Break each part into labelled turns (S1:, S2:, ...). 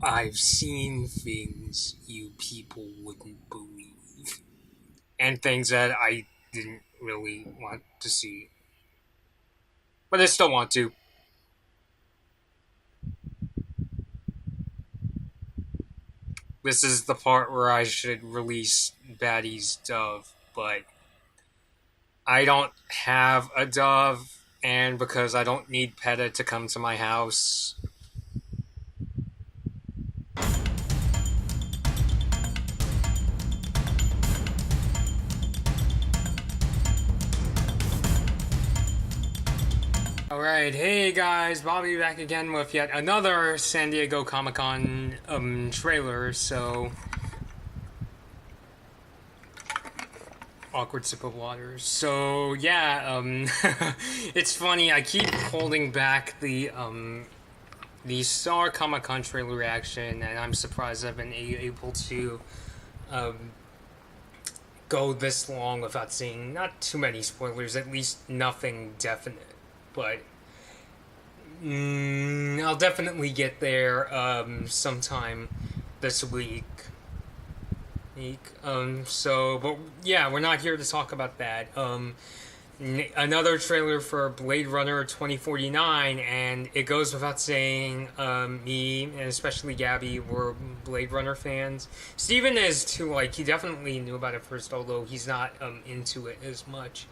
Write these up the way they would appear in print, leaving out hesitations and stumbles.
S1: I've seen things you people wouldn't believe, and things that I didn't really want to see, but I still want to. This is the part where I should release Batty's dove, but I don't have a dove, and because I don't need PETA to come to my house. Alright, hey guys, Bobby back again with yet another San Diego Comic Con trailer, so awkward sip of water. So yeah, it's funny, I keep holding back the Star Comic Con trailer reaction, and I'm surprised I've been able to um go this long without seeing not too many spoilers, at least nothing definite. But I'll definitely get there sometime this week. But yeah, we're not here to talk about that. Another trailer for Blade Runner 2049, and it goes without saying, me and especially Gabby were Blade Runner fans. Steven is too, like, he definitely knew about it first, although he's not into it as much.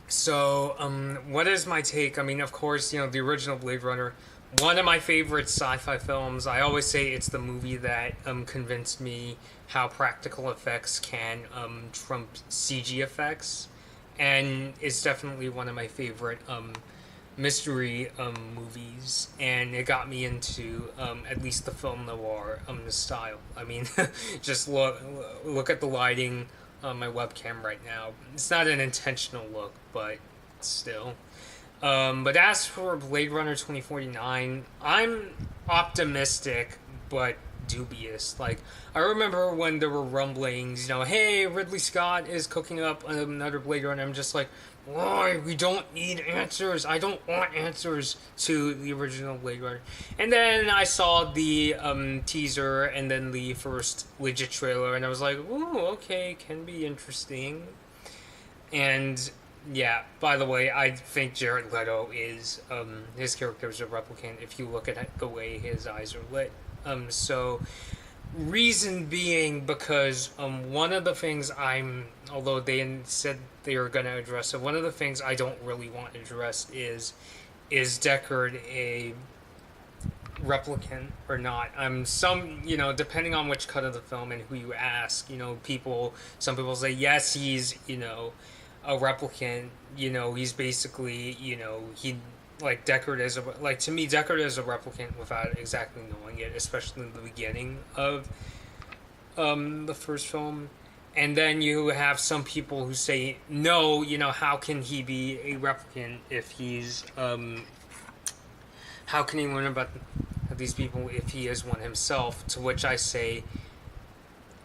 S1: What is my take? I mean, of course, the original Blade Runner, one of my favorite sci-fi films. I always say it's the movie that convinced me how practical effects can trump CG effects, and it's definitely one of my favorite mystery movies, and it got me into at least the film noir style. I mean, just look at the lighting on my webcam right now. It's not an intentional look, but still. But as for Blade Runner 2049, I'm optimistic, but dubious. Like, I remember when there were rumblings, hey, Ridley Scott is cooking up another Blade Runner. I'm just like, why? We don't need answers. I don't want answers to the original Blade Runner. And then I saw the teaser and then the first legit trailer, and I was like, ooh, okay, can be interesting. And yeah, by the way, I think Jared Leto is his character is a replicant if you look at the way his eyes are lit. So reason being because one of the things although they said they were going to address it, one of the things I don't really want addressed is Deckard a replicant or not. Depending on which cut of the film and who you ask, some people say yes, he's a replicant. He's basically he like Deckard is to me Deckard is a replicant without exactly knowing it, especially in the beginning of the first film. And then you have some people who say no, how can he be a replicant if he's how can he learn about these people if he is one himself? To which I say,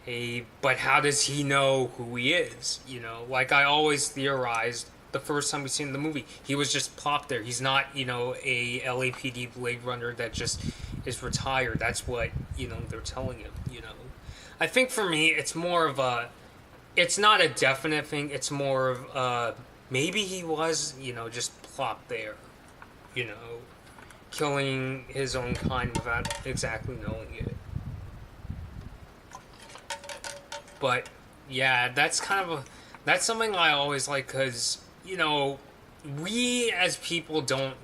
S1: hey, but how does he know who he is? Like I always theorized the first time we seen the movie, he was just plopped there. He's not, a LAPD Blade Runner that just is retired. That's what, they're telling him, I think for me, it's more of it's not a definite thing. It's more of, maybe he was, just plopped there, you know, killing his own kind without exactly knowing it. But yeah, that's something I always like because we as people don't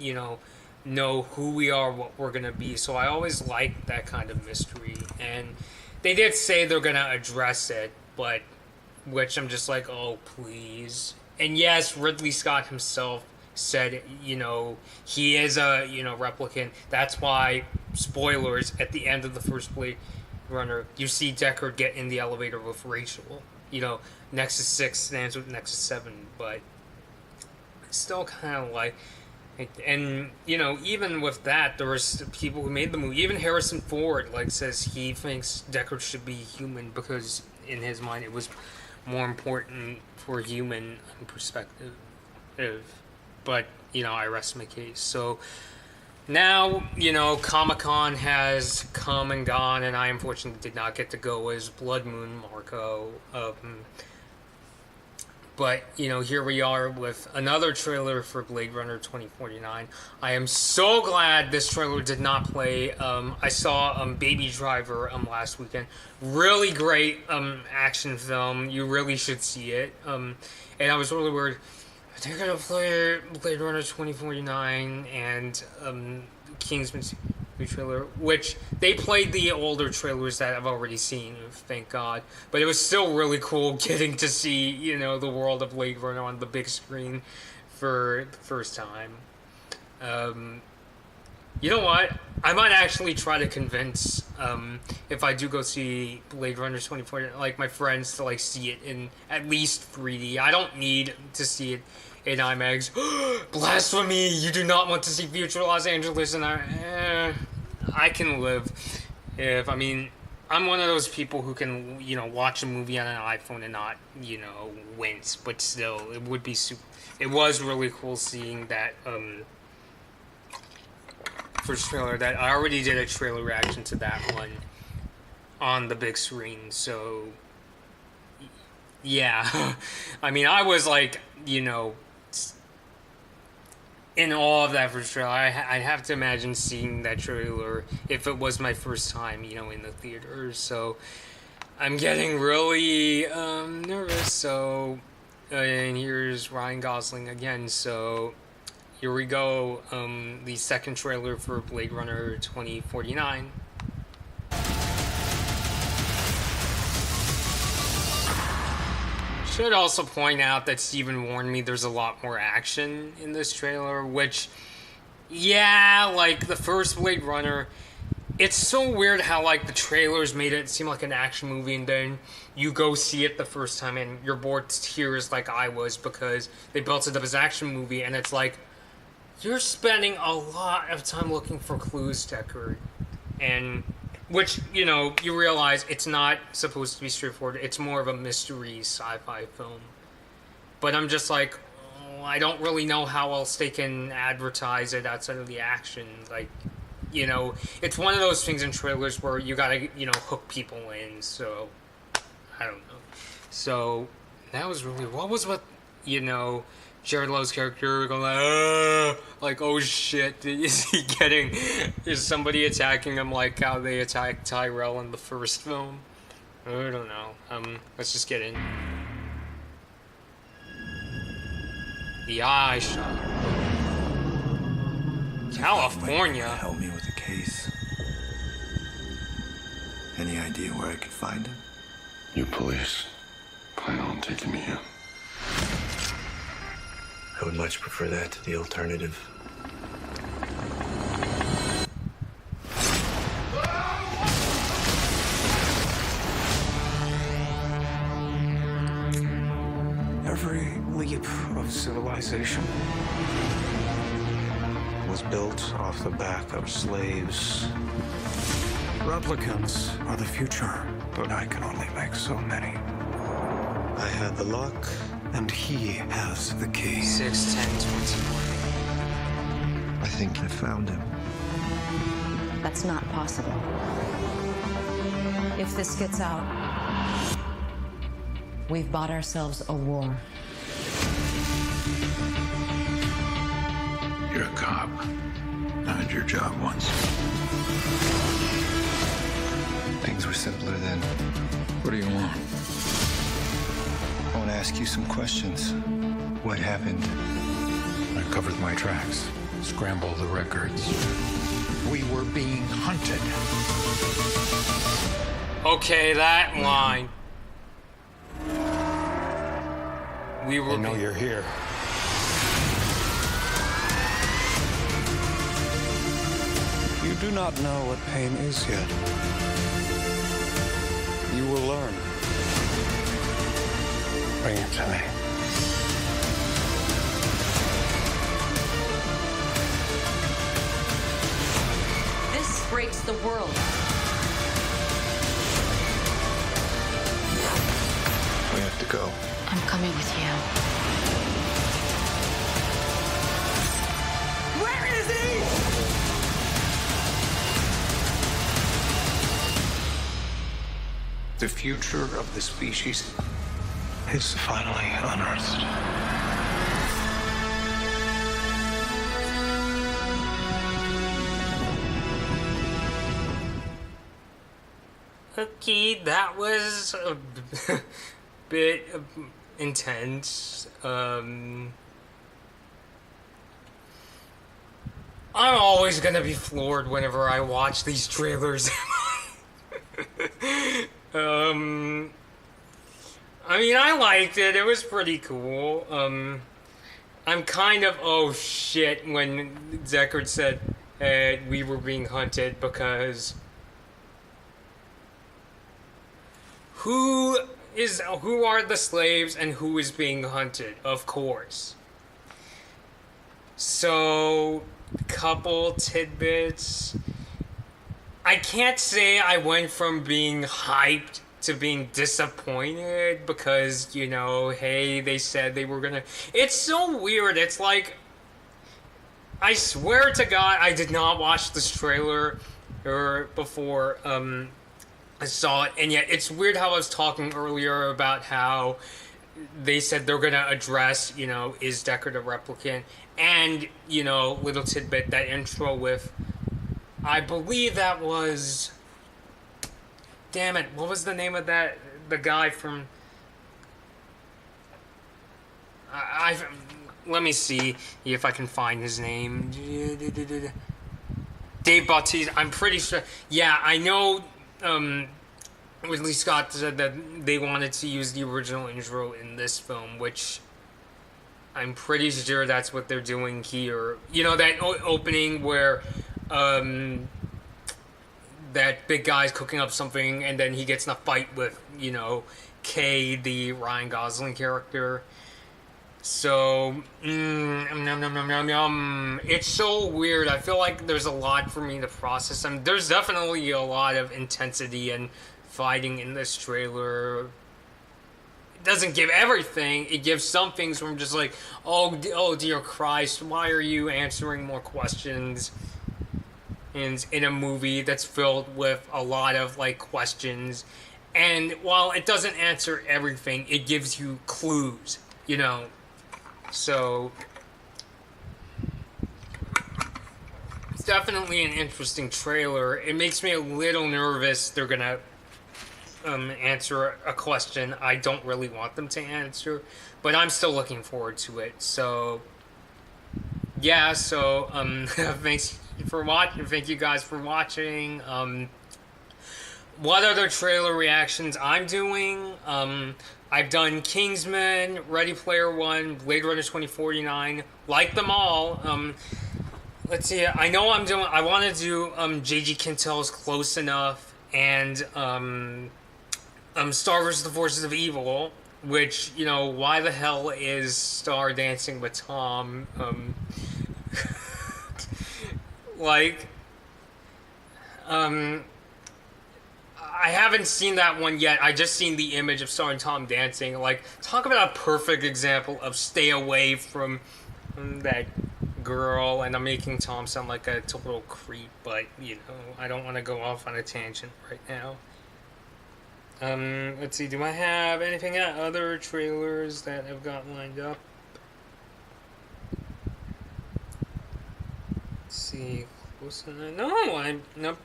S1: know who we are, what we're gonna be. So I always like that kind of mystery, and they did say they're gonna address it, but which I'm just like, oh please. And yes, Ridley Scott himself said, he is a replicant. That's why spoilers at the end of the first Blade Runner, you see Deckard get in the elevator with Rachel. Nexus 6 stands with Nexus 7, but still kind of like, and even with that, there was people who made the movie. Even Harrison Ford says he thinks Deckard should be human because in his mind it was more important for human perspective. But I rest my case. So Now, you know, Comic-Con has come and gone, and I unfortunately did not get to go as Blood Moon Marco. But, you know, here we are with another trailer for Blade Runner 2049. I am so glad this trailer did not play. I saw Baby Driver last weekend. Really great action film. You really should see it. And I was really worried, they're going to play Blade Runner 2049 and Kingsman trailer, which they played the older trailers that I've already seen, thank God. But it was still really cool getting to see, you know, the world of Blade Runner on the big screen for the first time. You know what? I might actually try to convince, if I do go see Blade Runner 2040, like my friends to like see it in at least 3D. I don't need to see it in IMAX. Blasphemy! You do not want to see future Los Angeles, and I can live. I mean, I'm one of those people who can, you know, watch a movie on an iPhone and not, you know, wince. But still, it would be super. It was really cool seeing that first trailer. That I already did a trailer reaction to that one on the big screen. So yeah, I mean, I was like, you know, in awe of that first trailer. I'd have to imagine seeing that trailer if it was my first time, you know, in the theater. So I'm getting really nervous. So, and here's Ryan Gosling again. So here we go. The second trailer for Blade Runner 2049. Should also point out that Steven warned me there's a lot more action in this trailer, which, yeah, like the first Blade Runner, it's so weird how like the trailers made it seem like an action movie, and then you go see it the first time and you're bored to tears like I was because they built it up as an action movie, and it's like you're spending a lot of time looking for clues, Deckard, and which, you know, you realize it's not supposed to be straightforward. It's more of a mystery sci-fi film. But I'm just like, I don't really know how else they can advertise it outside of the action. Like, you know, it's one of those things in trailers where you gotta, you know, hook people in. So, I don't know. So, that was really, what was with, you know, Jared Leto's character going like, oh shit, is somebody attacking him like how they attacked Tyrell in the first film? I don't know. Let's just get in. The eye shot. California.
S2: Help me with the case. Any idea where I could find him?
S3: You police plan on taking me in?
S2: I would much prefer that to the alternative.
S4: Every leap of civilization was built off the back of slaves. Replicants are the future, but I can only make so many. I had the luck, and he has the key.
S1: 6/10/21.
S2: I think I found him.
S5: That's not possible. If this gets out, we've bought ourselves a war.
S3: You're a cop. I had your job once.
S2: Things were simpler then.
S3: What do you want?
S2: I want to ask you some questions. What happened?
S3: I covered my tracks. Scrambled the records. We were being hunted.
S1: Okay, that line. We were.
S3: I know you're here.
S4: You do not know what pain is yet. You will learn. Bring it to me.
S5: This breaks the world.
S2: We have to go.
S5: I'm coming with you.
S4: Where is he? The future of the species is finally unearthed.
S1: Okay, that was a bit intense. I'm always gonna be floored whenever I watch these trailers. I mean, I liked it. It was pretty cool. I'm kind of, oh shit, when Deckard said we were being hunted because who are the slaves and who is being hunted? Of course. So, couple tidbits. I can't say I went from being hyped to being disappointed because, you know, hey, they said they were gonna... It's so weird. It's like, I swear to God, I did not watch this trailer before I saw it, and yet it's weird how I was talking earlier about how they said they're gonna address, you know, is Deckard a replicant? And, you know, little tidbit, that intro with, I believe that was, damn it, what was the name of that, the guy from, let me see if I can find his name. Dave Bautista, I'm pretty sure, yeah, I know, Ridley Scott said that they wanted to use the original intro in this film, which I'm pretty sure that's what they're doing here. You know, that opening where that big guy's cooking up something and then he gets in a fight with, you know, Kay, the Ryan Gosling character. So, it's so weird. I feel like there's a lot for me to process. I mean, there's definitely a lot of intensity and fighting in this trailer. It doesn't give everything. It gives some things where I'm just like, oh dear Christ, why are you answering more questions in a movie that's filled with a lot of, like, questions? And while it doesn't answer everything, it gives you clues, you know? So, it's definitely an interesting trailer. It makes me a little nervous they're gonna answer a question I don't really want them to answer, but I'm still looking forward to it. So, yeah, so, thanks for watching. Thank you guys for watching. What other trailer reactions I'm doing? I've done Kingsman, Ready Player One, Blade Runner 2049, like them all. Let's see, I know I want to do J.G. Quintel's Close Enough, and Star vs. the Forces of Evil, which, you know, why the hell is Star dancing with Tom? I haven't seen that one yet. I just seen the image of Star and Tom dancing. Like, talk about a perfect example of stay away from that girl, and I'm making Tom sound like a total creep, but, you know, I don't want to go off on a tangent right now. Let's see, do I have anything other trailers that I've got lined up? Let's see, nope.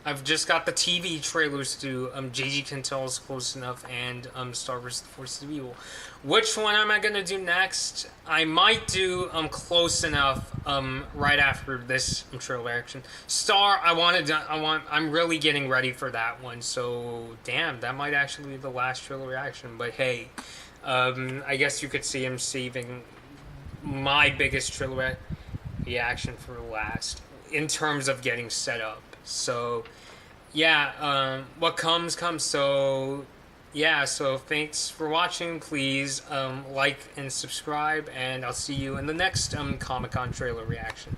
S1: I've just got the TV trailers to J.G. Quintel's Close Enough and Star vs. the Forces of Evil. Which one am I gonna do next? I might do Close Enough right after this trailer reaction. Star, I'm really getting ready for that one. So damn, that might actually be the last trailer reaction. But hey, I guess you could see him saving my biggest trailer reaction for last in terms of getting set up. So, yeah, what comes. So, yeah, so thanks for watching. Please like and subscribe, and I'll see you in the next Comic-Con trailer reaction.